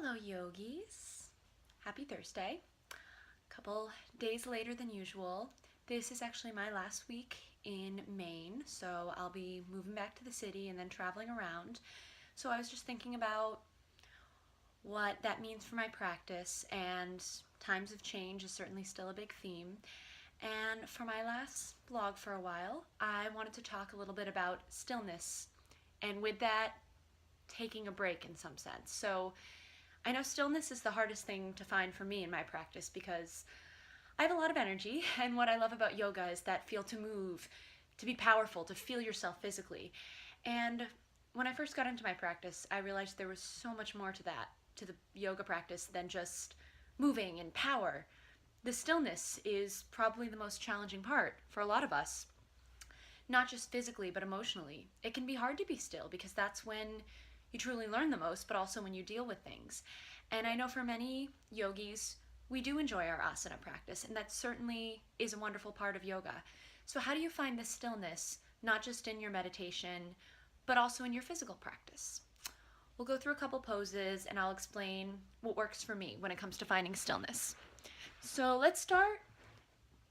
Hello yogis, happy Thursday. A couple days later than usual. This is actually my last week in Maine, so I'll be moving back to the city and then traveling around. So I was just thinking about what that means for my practice, and times of change is certainly still a big theme. And for my last blog for a while, I wanted to talk a little bit about stillness, and with that, taking a break in some sense. So I know stillness is the hardest thing to find for me in my practice because I have a lot of energy, and what I love about yoga is that feel to move, to be powerful, to feel yourself physically. And when I first got into my practice, I realized there was so much more to that, to the yoga practice, than just moving and power. The stillness is probably the most challenging part for a lot of us, not just physically but emotionally. It can be hard to be still because that's when you truly learn the most, but also when you deal with things. And I know for many yogis, we do enjoy our asana practice, and that certainly is a wonderful part of yoga. So how do you find the stillness, not just in your meditation, but also in your physical practice? We'll go through a couple poses and I'll explain what works for me when it comes to finding stillness. So let's start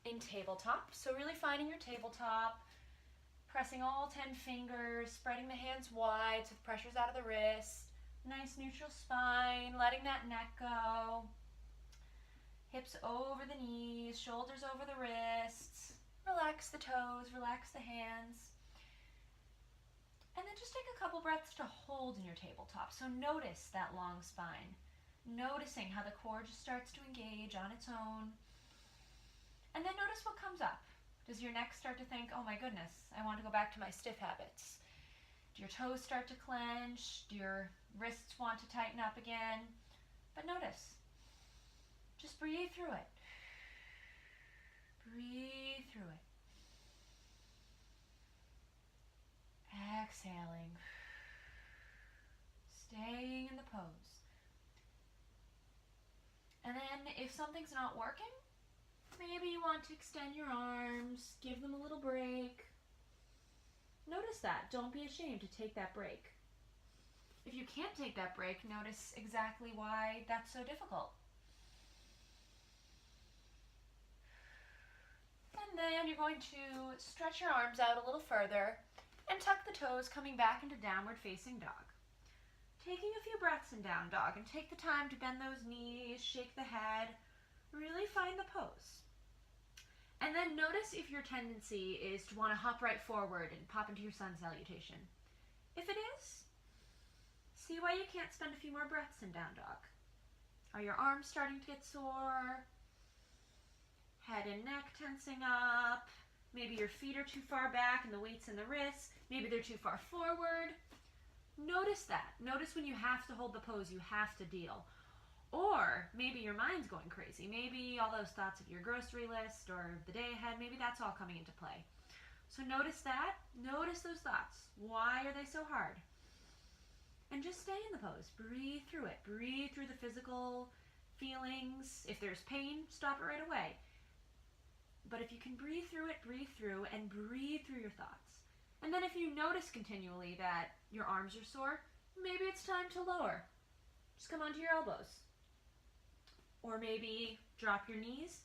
in tabletop. So really finding your tabletop, pressing all 10 fingers, spreading the hands wide so the pressure's out of the wrist. Nice neutral spine, letting that neck go. Hips over the knees, shoulders over the wrists. Relax the toes, relax the hands. And then just take a couple breaths to hold in your tabletop. So notice that long spine. Noticing how the core just starts to engage on its own. And then notice what comes up. Does your neck start to think, oh my goodness, I want to go back to my stiff habits? Do your toes start to clench? Do your wrists want to tighten up again? But notice. Just breathe through it. Breathe through it. Exhaling. Staying in the pose. And then if something's not working, maybe you want to extend your arms, give them a little break. Notice that. Don't be ashamed to take that break. If you can't take that break, notice exactly why that's so difficult. And then you're going to stretch your arms out a little further and tuck the toes, coming back into downward facing dog. Taking a few breaths in down dog, and take the time to bend those knees, shake the head, really find the pose. And then notice if your tendency is to want to hop right forward and pop into your sun salutation. If it is, see why you can't spend a few more breaths in down dog. Are your arms starting to get sore? Head and neck tensing up. Maybe your feet are too far back and the weight's in the wrists. Maybe they're too far forward. Notice that. Notice when you have to hold the pose, you have to deal. Or maybe your mind's going crazy. Maybe all those thoughts of your grocery list or the day ahead, maybe that's all coming into play. So notice that. Notice those thoughts. Why are they so hard? And just stay in the pose. Breathe through it. Breathe through the physical feelings. If there's pain, stop it right away. But if you can breathe through it, breathe through, and breathe through your thoughts. And then if you notice continually that your arms are sore, maybe it's time to lower. Just come onto your elbows. Or maybe drop your knees.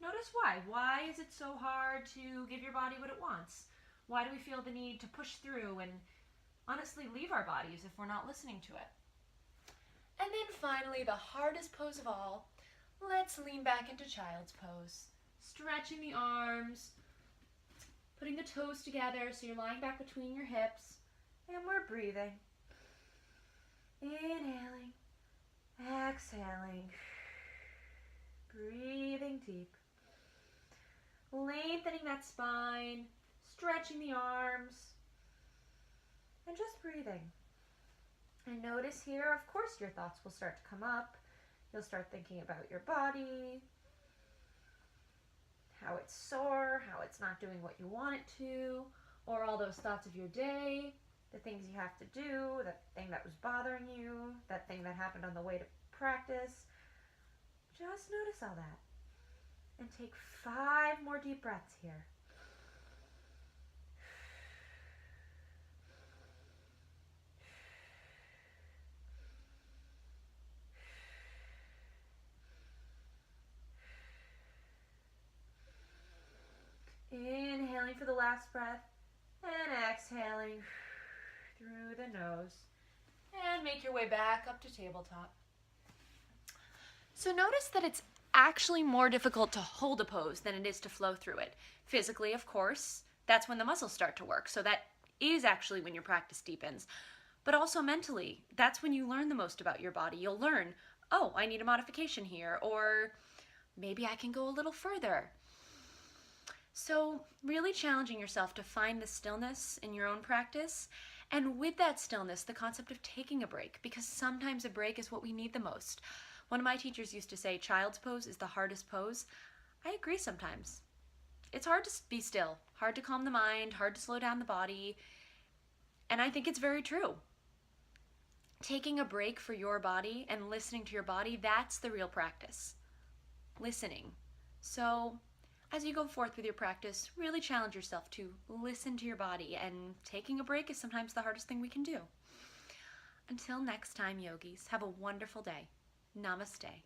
Notice why. Why is it so hard to give your body what it wants? Why do we feel the need to push through and honestly leave our bodies if we're not listening to it? And then finally, the hardest pose of all, let's lean back into child's pose. Stretching the arms, putting the toes together so you're lying back between your hips, and we're breathing. Inhaling, exhaling, breathing deep, lengthening that spine, stretching the arms, and just breathing. And notice here, of course, your thoughts will start to come up. You'll start thinking about your body, how it's sore, how it's not doing what you want it to, or all those thoughts of your day, the things you have to do, that thing that was bothering you, that thing that happened on the way to practice. Just notice all that. And take 5 more deep breaths here. inhaling for the last breath, and exhaling through the nose. And make your way back up to tabletop. So notice that it's actually more difficult to hold a pose than it is to flow through it. Physically, of course, that's when the muscles start to work. So that is actually when your practice deepens. But also mentally, that's when you learn the most about your body. You'll learn, oh, I need a modification here, or maybe I can go a little further. So really challenging yourself to find the stillness in your own practice. And with that stillness, the concept of taking a break, because sometimes a break is what we need the most. One of my teachers used to say, child's pose is the hardest pose. I agree sometimes. It's hard to be still, hard to calm the mind, hard to slow down the body. And I think it's very true. Taking a break for your body and listening to your body, that's the real practice. Listening. So as you go forth with your practice, really challenge yourself to listen to your body, and taking a break is sometimes the hardest thing we can do. Until next time, yogis, have a wonderful day. Namaste.